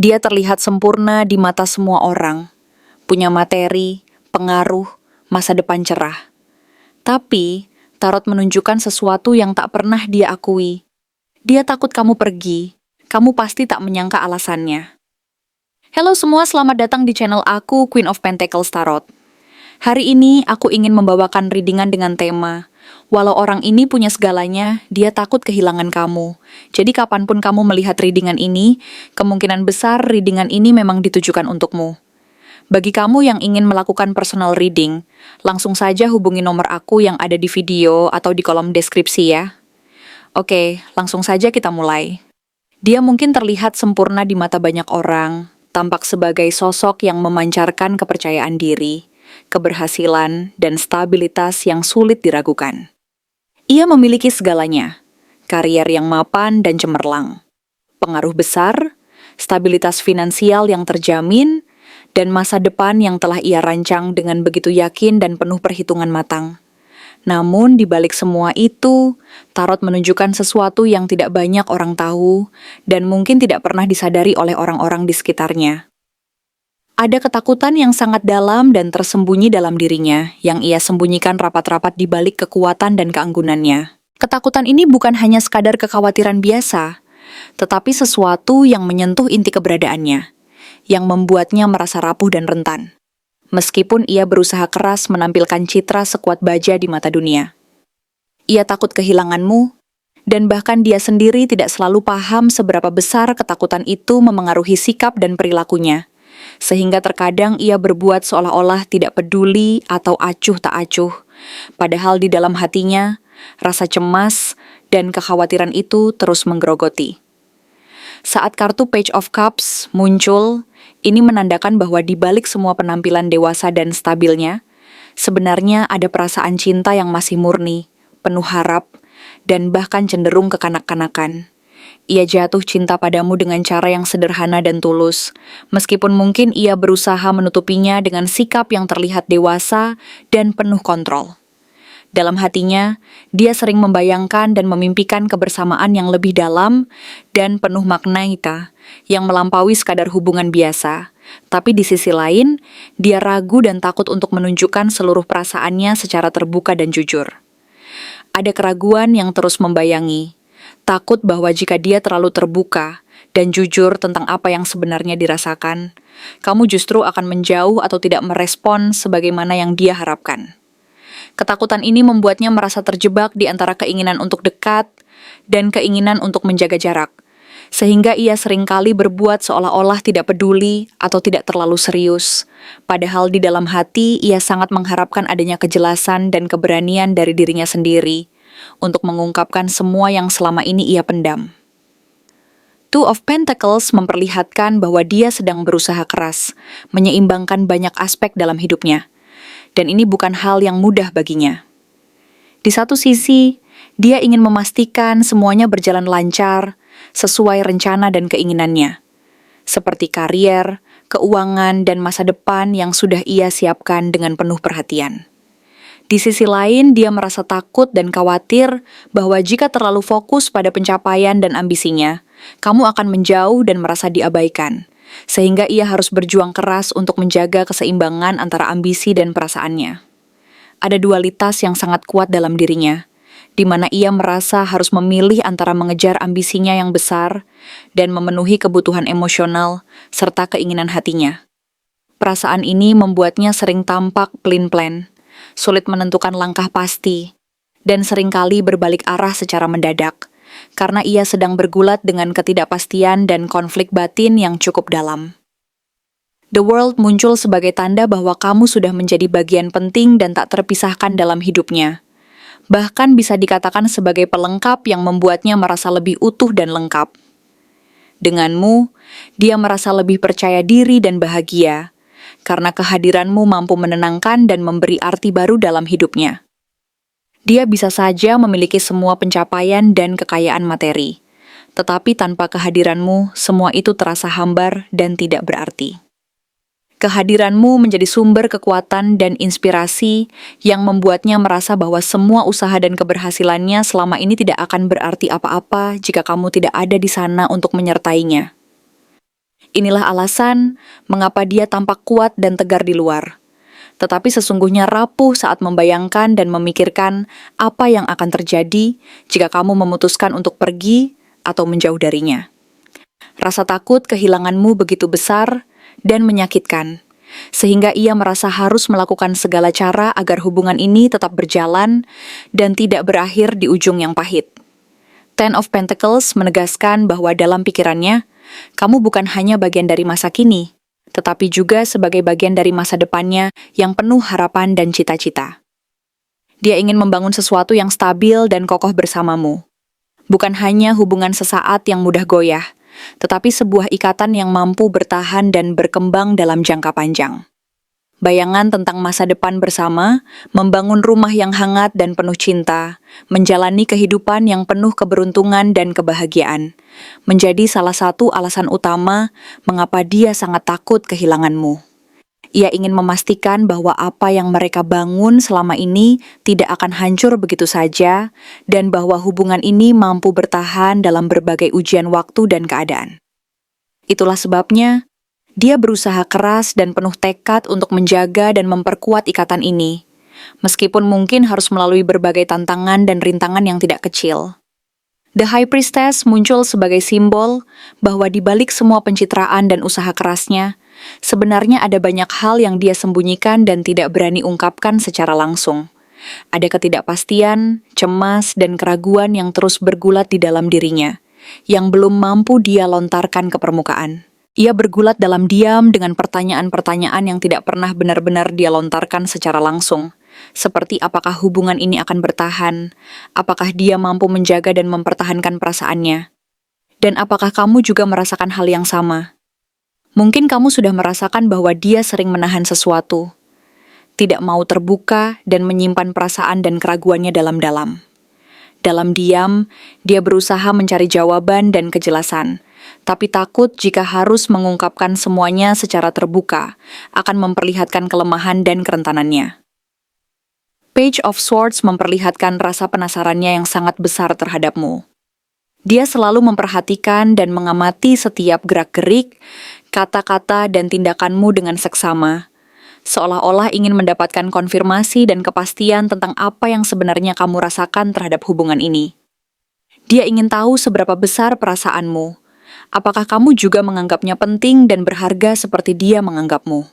Dia terlihat sempurna di mata semua orang, punya materi, pengaruh, masa depan cerah. Tapi, Tarot menunjukkan sesuatu yang tak pernah dia akui. Dia takut kamu pergi, kamu pasti tak menyangka alasannya. Halo semua, selamat datang di channel aku, Queen of Pentacles Tarot. Hari ini aku ingin membawakan readingan dengan tema, walau orang ini punya segalanya, dia takut kehilangan kamu. Jadi kapanpun kamu melihat readingan ini, kemungkinan besar readingan ini memang ditujukan untukmu. Bagi kamu yang ingin melakukan personal reading, langsung saja hubungi nomor aku yang ada di video atau di kolom deskripsi ya. Oke, langsung saja kita mulai. Dia mungkin terlihat sempurna di mata banyak orang, tampak sebagai sosok yang memancarkan kepercayaan diri, keberhasilan, dan stabilitas yang sulit diragukan. Ia memiliki segalanya, karier yang mapan dan cemerlang, pengaruh besar, stabilitas finansial yang terjamin, dan masa depan yang telah ia rancang dengan begitu yakin dan penuh perhitungan matang. Namun, di balik semua itu, Tarot menunjukkan sesuatu yang tidak banyak orang tahu dan mungkin tidak pernah disadari oleh orang-orang di sekitarnya. Ada ketakutan yang sangat dalam dan tersembunyi dalam dirinya, yang ia sembunyikan rapat-rapat di balik kekuatan dan keanggunannya. Ketakutan ini bukan hanya sekadar kekhawatiran biasa, tetapi sesuatu yang menyentuh inti keberadaannya, yang membuatnya merasa rapuh dan rentan. Meskipun ia berusaha keras menampilkan citra sekuat baja di mata dunia. Ia takut kehilanganmu, dan bahkan dia sendiri tidak selalu paham seberapa besar ketakutan itu memengaruhi sikap dan perilakunya. Sehingga terkadang ia berbuat seolah-olah tidak peduli atau acuh tak acuh. Padahal di dalam hatinya, rasa cemas dan kekhawatiran itu terus menggerogoti. Saat kartu Page of Cups muncul, ini menandakan bahwa di balik semua penampilan dewasa dan stabilnya, sebenarnya ada perasaan cinta yang masih murni, penuh harap, dan bahkan cenderung kekanak-kanakan. Ia jatuh cinta padamu dengan cara yang sederhana dan tulus, meskipun mungkin ia berusaha menutupinya dengan sikap yang terlihat dewasa dan penuh kontrol. Dalam hatinya, dia sering membayangkan dan memimpikan kebersamaan yang lebih dalam dan penuh makna yang melampaui sekadar hubungan biasa. Tapi di sisi lain, dia ragu dan takut untuk menunjukkan seluruh perasaannya secara terbuka dan jujur. Ada keraguan yang terus membayangi, takut bahwa jika dia terlalu terbuka dan jujur tentang apa yang sebenarnya dirasakan, kamu justru akan menjauh atau tidak merespon sebagaimana yang dia harapkan. Ketakutan ini membuatnya merasa terjebak di antara keinginan untuk dekat dan keinginan untuk menjaga jarak, sehingga ia seringkali berbuat seolah-olah tidak peduli atau tidak terlalu serius. Padahal di dalam hati ia sangat mengharapkan adanya kejelasan dan keberanian dari dirinya sendiri untuk mengungkapkan semua yang selama ini ia pendam. Two of Pentacles memperlihatkan bahwa dia sedang berusaha keras, menyeimbangkan banyak aspek dalam hidupnya. Dan ini bukan hal yang mudah baginya. Di satu sisi, dia ingin memastikan semuanya berjalan lancar, sesuai rencana dan keinginannya. Seperti karier, keuangan, dan masa depan yang sudah ia siapkan dengan penuh perhatian. Di sisi lain, dia merasa takut dan khawatir bahwa jika terlalu fokus pada pencapaian dan ambisinya, kamu akan menjauh dan merasa diabaikan, sehingga ia harus berjuang keras untuk menjaga keseimbangan antara ambisi dan perasaannya. Ada dualitas yang sangat kuat dalam dirinya, di mana ia merasa harus memilih antara mengejar ambisinya yang besar dan memenuhi kebutuhan emosional serta keinginan hatinya. Perasaan ini membuatnya sering tampak pelin-pelan, sulit menentukan langkah pasti, dan seringkali berbalik arah secara mendadak, karena ia sedang bergulat dengan ketidakpastian dan konflik batin yang cukup dalam. The World muncul sebagai tanda bahwa kamu sudah menjadi bagian penting dan tak terpisahkan dalam hidupnya. Bahkan bisa dikatakan sebagai pelengkap yang membuatnya merasa lebih utuh dan lengkap. Denganmu, dia merasa lebih percaya diri dan bahagia, karena kehadiranmu mampu menenangkan dan memberi arti baru dalam hidupnya. Dia bisa saja memiliki semua pencapaian dan kekayaan materi, tetapi tanpa kehadiranmu, semua itu terasa hambar dan tidak berarti. Kehadiranmu menjadi sumber kekuatan dan inspirasi yang membuatnya merasa bahwa semua usaha dan keberhasilannya selama ini tidak akan berarti apa-apa jika kamu tidak ada di sana untuk menyertainya. Inilah alasan mengapa dia tampak kuat dan tegar di luar, tetapi sesungguhnya rapuh saat membayangkan dan memikirkan apa yang akan terjadi jika kamu memutuskan untuk pergi atau menjauh darinya. Rasa takut kehilanganmu begitu besar dan menyakitkan, sehingga ia merasa harus melakukan segala cara agar hubungan ini tetap berjalan dan tidak berakhir di ujung yang pahit. Ten of Pentacles menegaskan bahwa dalam pikirannya, kamu bukan hanya bagian dari masa kini, tetapi juga sebagai bagian dari masa depannya yang penuh harapan dan cita-cita. Dia ingin membangun sesuatu yang stabil dan kokoh bersamamu. Bukan hanya hubungan sesaat yang mudah goyah, tetapi sebuah ikatan yang mampu bertahan dan berkembang dalam jangka panjang. Bayangan tentang masa depan bersama, membangun rumah yang hangat dan penuh cinta, menjalani kehidupan yang penuh keberuntungan dan kebahagiaan, menjadi salah satu alasan utama mengapa dia sangat takut kehilanganmu. Ia ingin memastikan bahwa apa yang mereka bangun selama ini tidak akan hancur begitu saja, dan bahwa hubungan ini mampu bertahan dalam berbagai ujian waktu dan keadaan. Itulah sebabnya, dia berusaha keras dan penuh tekad untuk menjaga dan memperkuat ikatan ini, meskipun mungkin harus melalui berbagai tantangan dan rintangan yang tidak kecil. The High Priestess muncul sebagai simbol bahwa di balik semua pencitraan dan usaha kerasnya, sebenarnya ada banyak hal yang dia sembunyikan dan tidak berani ungkapkan secara langsung. Ada ketidakpastian, cemas, dan keraguan yang terus bergulat di dalam dirinya, yang belum mampu dia lontarkan ke permukaan. Ia bergulat dalam diam dengan pertanyaan-pertanyaan yang tidak pernah benar-benar dia lontarkan secara langsung. Seperti apakah hubungan ini akan bertahan, apakah dia mampu menjaga dan mempertahankan perasaannya, dan apakah kamu juga merasakan hal yang sama. Mungkin kamu sudah merasakan bahwa dia sering menahan sesuatu, tidak mau terbuka dan menyimpan perasaan dan keraguannya dalam-dalam. Dalam diam, dia berusaha mencari jawaban dan kejelasan, tapi takut jika harus mengungkapkan semuanya secara terbuka, akan memperlihatkan kelemahan dan kerentanannya. Page of Swords memperlihatkan rasa penasarannya yang sangat besar terhadapmu. Dia selalu memperhatikan dan mengamati setiap gerak-gerik, kata-kata, dan tindakanmu dengan seksama, seolah-olah ingin mendapatkan konfirmasi dan kepastian tentang apa yang sebenarnya kamu rasakan terhadap hubungan ini. Dia ingin tahu seberapa besar perasaanmu, apakah kamu juga menganggapnya penting dan berharga seperti dia menganggapmu.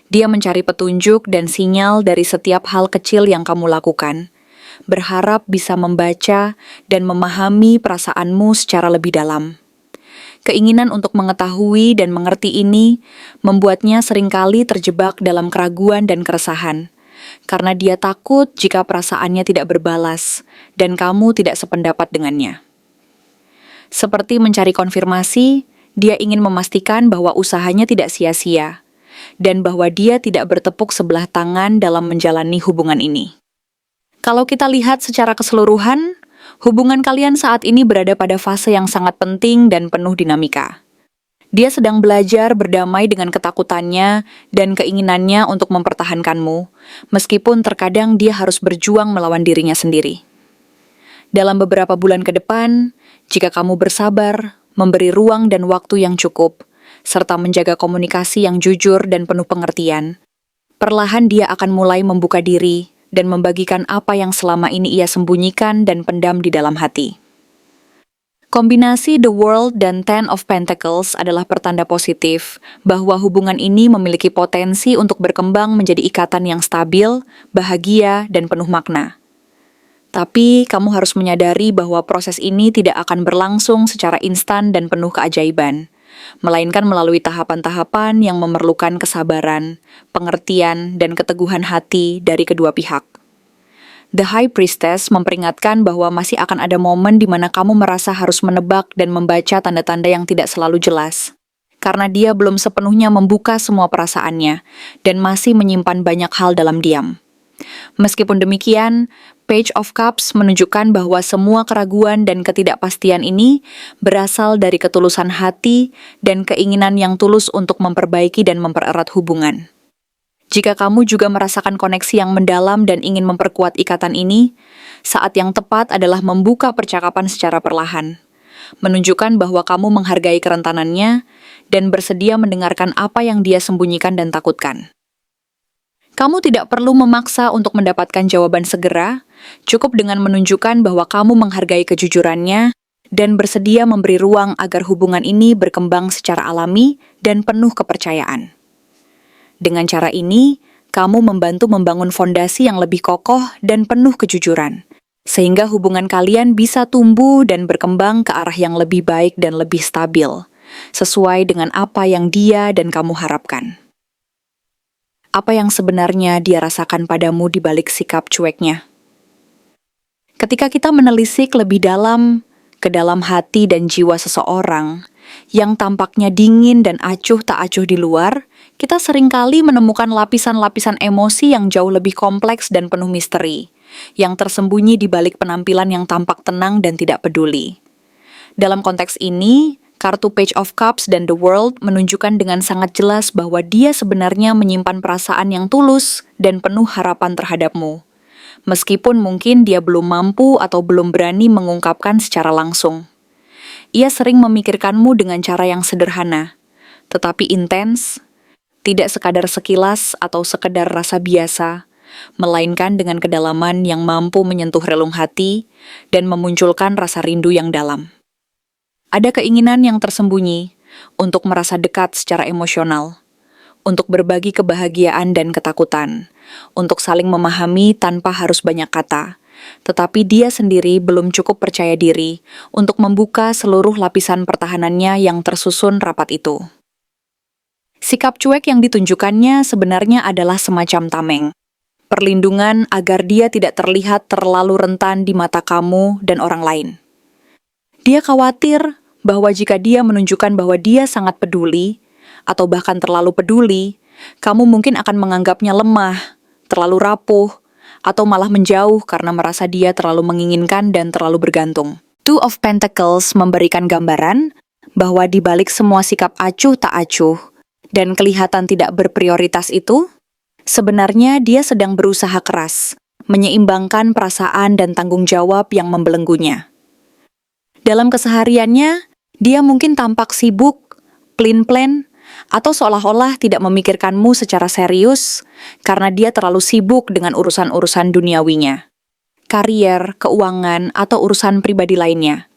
Dia mencari petunjuk dan sinyal dari setiap hal kecil yang kamu lakukan, berharap bisa membaca dan memahami perasaanmu secara lebih dalam. Keinginan untuk mengetahui dan mengerti ini membuatnya seringkali terjebak dalam keraguan dan keresahan, karena dia takut jika perasaannya tidak berbalas dan kamu tidak sependapat dengannya. Seperti mencari konfirmasi, dia ingin memastikan bahwa usahanya tidak sia-sia, dan bahwa dia tidak bertepuk sebelah tangan dalam menjalani hubungan ini. Kalau kita lihat secara keseluruhan, hubungan kalian saat ini berada pada fase yang sangat penting dan penuh dinamika. Dia sedang belajar berdamai dengan ketakutannya dan keinginannya untuk mempertahankanmu, meskipun terkadang dia harus berjuang melawan dirinya sendiri. Dalam beberapa bulan ke depan, jika kamu bersabar, memberi ruang dan waktu yang cukup, serta menjaga komunikasi yang jujur dan penuh pengertian, perlahan dia akan mulai membuka diri dan membagikan apa yang selama ini ia sembunyikan dan pendam di dalam hati. Kombinasi The World dan Ten of Pentacles adalah pertanda positif bahwa hubungan ini memiliki potensi untuk berkembang menjadi ikatan yang stabil, bahagia, dan penuh makna. Tapi kamu harus menyadari bahwa proses ini tidak akan berlangsung secara instan dan penuh keajaiban, melainkan melalui tahapan-tahapan yang memerlukan kesabaran, pengertian, dan keteguhan hati dari kedua pihak. The High Priestess memperingatkan bahwa masih akan ada momen di mana kamu merasa harus menebak dan membaca tanda-tanda yang tidak selalu jelas, karena dia belum sepenuhnya membuka semua perasaannya dan masih menyimpan banyak hal dalam diam. Meskipun demikian, Page of Cups menunjukkan bahwa semua keraguan dan ketidakpastian ini berasal dari ketulusan hati dan keinginan yang tulus untuk memperbaiki dan mempererat hubungan. Jika kamu juga merasakan koneksi yang mendalam dan ingin memperkuat ikatan ini, saat yang tepat adalah membuka percakapan secara perlahan, menunjukkan bahwa kamu menghargai kerentanannya dan bersedia mendengarkan apa yang dia sembunyikan dan takutkan. Kamu tidak perlu memaksa untuk mendapatkan jawaban segera, cukup dengan menunjukkan bahwa kamu menghargai kejujurannya dan bersedia memberi ruang agar hubungan ini berkembang secara alami dan penuh kepercayaan. Dengan cara ini, kamu membantu membangun fondasi yang lebih kokoh dan penuh kejujuran, sehingga hubungan kalian bisa tumbuh dan berkembang ke arah yang lebih baik dan lebih stabil, sesuai dengan apa yang dia dan kamu harapkan. Apa yang sebenarnya dia rasakan padamu di balik sikap cueknya? Ketika kita menelisik lebih dalam ke dalam hati dan jiwa seseorang yang tampaknya dingin dan acuh tak acuh di luar, kita seringkali menemukan lapisan-lapisan emosi yang jauh lebih kompleks dan penuh misteri, yang tersembunyi di balik penampilan yang tampak tenang dan tidak peduli. Dalam konteks ini, kartu Page of Cups dan The World menunjukkan dengan sangat jelas bahwa dia sebenarnya menyimpan perasaan yang tulus dan penuh harapan terhadapmu. Meskipun mungkin dia belum mampu atau belum berani mengungkapkan secara langsung. Ia sering memikirkanmu dengan cara yang sederhana, tetapi intens, tidak sekadar sekilas atau sekedar rasa biasa, melainkan dengan kedalaman yang mampu menyentuh relung hati dan memunculkan rasa rindu yang dalam. Ada keinginan yang tersembunyi untuk merasa dekat secara emosional, untuk berbagi kebahagiaan dan ketakutan, untuk saling memahami tanpa harus banyak kata, tetapi dia sendiri belum cukup percaya diri untuk membuka seluruh lapisan pertahanannya yang tersusun rapat itu. Sikap cuek yang ditunjukkannya sebenarnya adalah semacam tameng, perlindungan agar dia tidak terlihat terlalu rentan di mata kamu dan orang lain. Dia khawatir bahwa jika dia menunjukkan bahwa dia sangat peduli, atau bahkan terlalu peduli, kamu mungkin akan menganggapnya lemah, terlalu rapuh, atau malah menjauh karena merasa dia terlalu menginginkan dan terlalu bergantung. Two of Pentacles memberikan gambaran bahwa di balik semua sikap acuh tak acuh dan kelihatan tidak berprioritas itu, sebenarnya dia sedang berusaha keras, menyeimbangkan perasaan dan tanggung jawab yang membelenggunya. Dalam kesehariannya, dia mungkin tampak sibuk, plin-plan, atau seolah-olah tidak memikirkanmu secara serius karena dia terlalu sibuk dengan urusan-urusan duniawinya, karier, keuangan, atau urusan pribadi lainnya.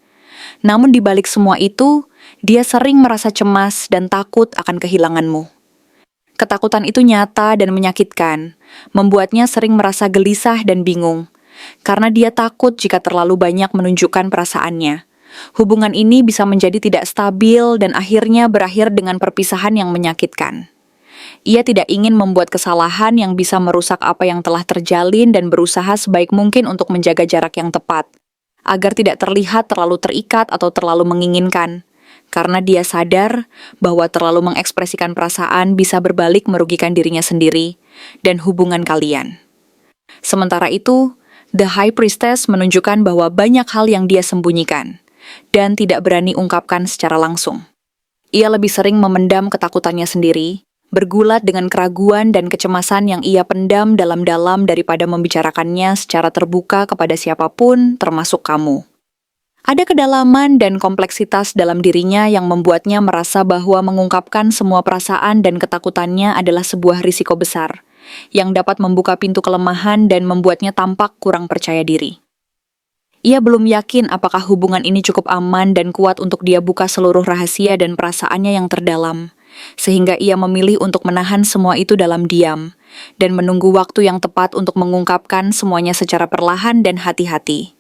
Namun di balik semua itu, dia sering merasa cemas dan takut akan kehilanganmu. Ketakutan itu nyata dan menyakitkan, membuatnya sering merasa gelisah dan bingung, karena dia takut jika terlalu banyak menunjukkan perasaannya. Hubungan ini bisa menjadi tidak stabil dan akhirnya berakhir dengan perpisahan yang menyakitkan. Ia tidak ingin membuat kesalahan yang bisa merusak apa yang telah terjalin dan berusaha sebaik mungkin untuk menjaga jarak yang tepat, agar tidak terlihat terlalu terikat atau terlalu menginginkan, karena dia sadar bahwa terlalu mengekspresikan perasaan bisa berbalik merugikan dirinya sendiri dan hubungan kalian. Sementara itu, The High Priestess menunjukkan bahwa banyak hal yang dia sembunyikan dan tidak berani ungkapkan secara langsung. Ia lebih sering memendam ketakutannya sendiri, bergulat dengan keraguan dan kecemasan yang ia pendam dalam-dalam daripada membicarakannya secara terbuka kepada siapapun, termasuk kamu. Ada kedalaman dan kompleksitas dalam dirinya yang membuatnya merasa bahwa mengungkapkan semua perasaan dan ketakutannya adalah sebuah risiko besar, yang dapat membuka pintu kelemahan dan membuatnya tampak kurang percaya diri. Ia belum yakin apakah hubungan ini cukup aman dan kuat untuk dia buka seluruh rahasia dan perasaannya yang terdalam, sehingga ia memilih untuk menahan semua itu dalam diam, dan menunggu waktu yang tepat untuk mengungkapkan semuanya secara perlahan dan hati-hati.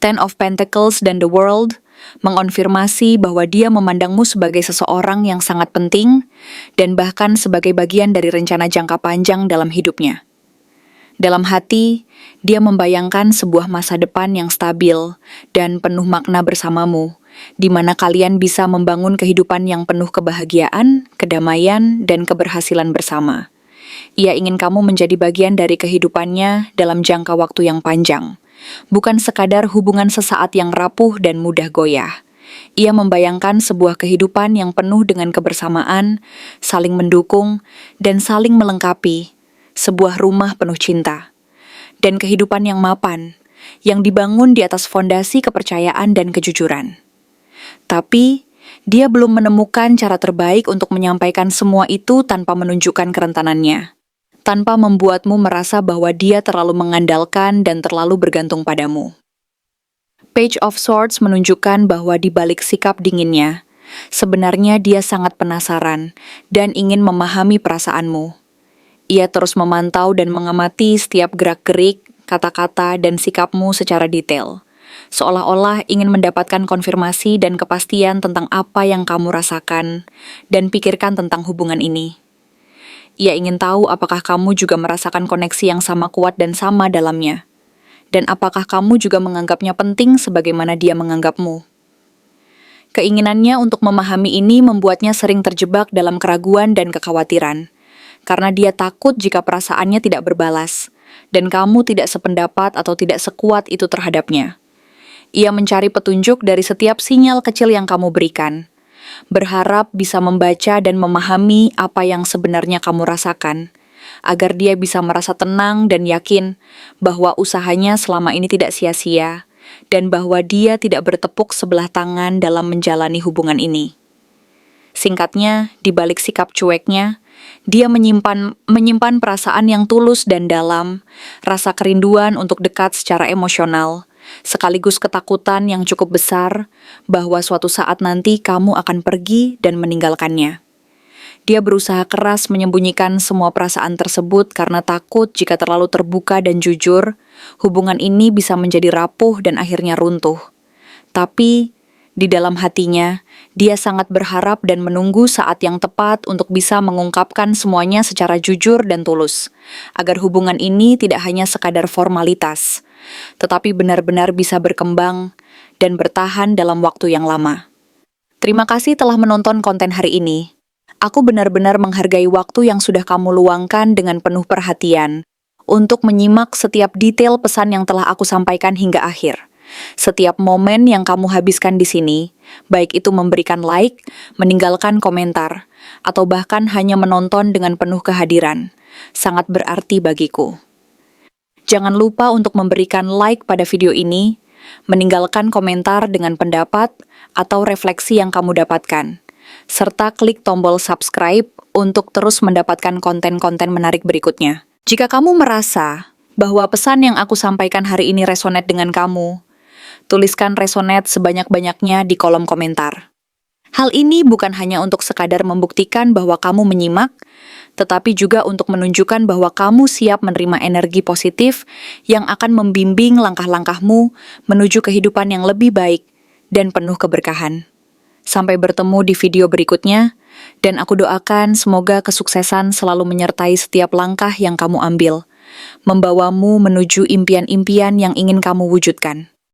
Ten of Pentacles dan The World mengonfirmasi bahwa dia memandangmu sebagai seseorang yang sangat penting, dan bahkan sebagai bagian dari rencana jangka panjang dalam hidupnya. Dalam hati, dia membayangkan sebuah masa depan yang stabil dan penuh makna bersamamu, di mana kalian bisa membangun kehidupan yang penuh kebahagiaan, kedamaian, dan keberhasilan bersama. Ia ingin kamu menjadi bagian dari kehidupannya dalam jangka waktu yang panjang, bukan sekadar hubungan sesaat yang rapuh dan mudah goyah. Ia membayangkan sebuah kehidupan yang penuh dengan kebersamaan, saling mendukung, dan saling melengkapi, sebuah rumah penuh cinta, dan kehidupan yang mapan, yang dibangun di atas fondasi kepercayaan dan kejujuran. Tapi, Dia belum menemukan cara terbaik untuk menyampaikan semua itu tanpa menunjukkan kerentanannya, tanpa membuatmu merasa bahwa dia terlalu mengandalkan dan terlalu bergantung padamu. Page of Swords menunjukkan bahwa di balik sikap dinginnya, sebenarnya dia sangat penasaran dan ingin memahami perasaanmu. Ia terus memantau dan mengamati setiap gerak-gerik, kata-kata, dan sikapmu secara detail, seolah-olah ingin mendapatkan konfirmasi dan kepastian tentang apa yang kamu rasakan dan pikirkan tentang hubungan ini. Ia ingin tahu apakah kamu juga merasakan koneksi yang sama kuat dan sama dalamnya, dan apakah kamu juga menganggapnya penting sebagaimana dia menganggapmu. Keinginannya untuk memahami ini membuatnya sering terjebak dalam keraguan dan kekhawatiran, karena dia takut jika perasaannya tidak berbalas, dan kamu tidak sependapat atau tidak sekuat itu terhadapnya. Ia mencari petunjuk dari setiap sinyal kecil yang kamu berikan, berharap bisa membaca dan memahami apa yang sebenarnya kamu rasakan, agar dia bisa merasa tenang dan yakin bahwa usahanya selama ini tidak sia-sia, dan bahwa dia tidak bertepuk sebelah tangan dalam menjalani hubungan ini. Singkatnya, di balik sikap cueknya, dia menyimpan perasaan yang tulus dan dalam, rasa kerinduan untuk dekat secara emosional, sekaligus ketakutan yang cukup besar bahwa suatu saat nanti kamu akan pergi dan meninggalkannya. Dia berusaha keras menyembunyikan semua perasaan tersebut karena takut jika terlalu terbuka dan jujur, hubungan ini bisa menjadi rapuh dan akhirnya runtuh. Tapi, di dalam hatinya, dia sangat berharap dan menunggu saat yang tepat untuk bisa mengungkapkan semuanya secara jujur dan tulus, agar hubungan ini tidak hanya sekadar formalitas, tetapi benar-benar bisa berkembang dan bertahan dalam waktu yang lama. Terima kasih telah menonton konten hari ini. Aku benar-benar menghargai waktu yang sudah kamu luangkan dengan penuh perhatian untuk menyimak setiap detail pesan yang telah aku sampaikan hingga akhir. Setiap momen yang kamu habiskan di sini, baik itu memberikan like, meninggalkan komentar, atau bahkan hanya menonton dengan penuh kehadiran, sangat berarti bagiku. Jangan lupa untuk memberikan like pada video ini, meninggalkan komentar dengan pendapat atau refleksi yang kamu dapatkan, serta klik tombol subscribe untuk terus mendapatkan konten-konten menarik berikutnya. Jika kamu merasa bahwa pesan yang aku sampaikan hari ini resonate dengan kamu, tuliskan resonate sebanyak-banyaknya di kolom komentar. Hal ini bukan hanya untuk sekadar membuktikan bahwa kamu menyimak, tetapi juga untuk menunjukkan bahwa kamu siap menerima energi positif yang akan membimbing langkah-langkahmu menuju kehidupan yang lebih baik dan penuh keberkahan. Sampai bertemu di video berikutnya, dan aku doakan semoga kesuksesan selalu menyertai setiap langkah yang kamu ambil, membawamu menuju impian-impian yang ingin kamu wujudkan.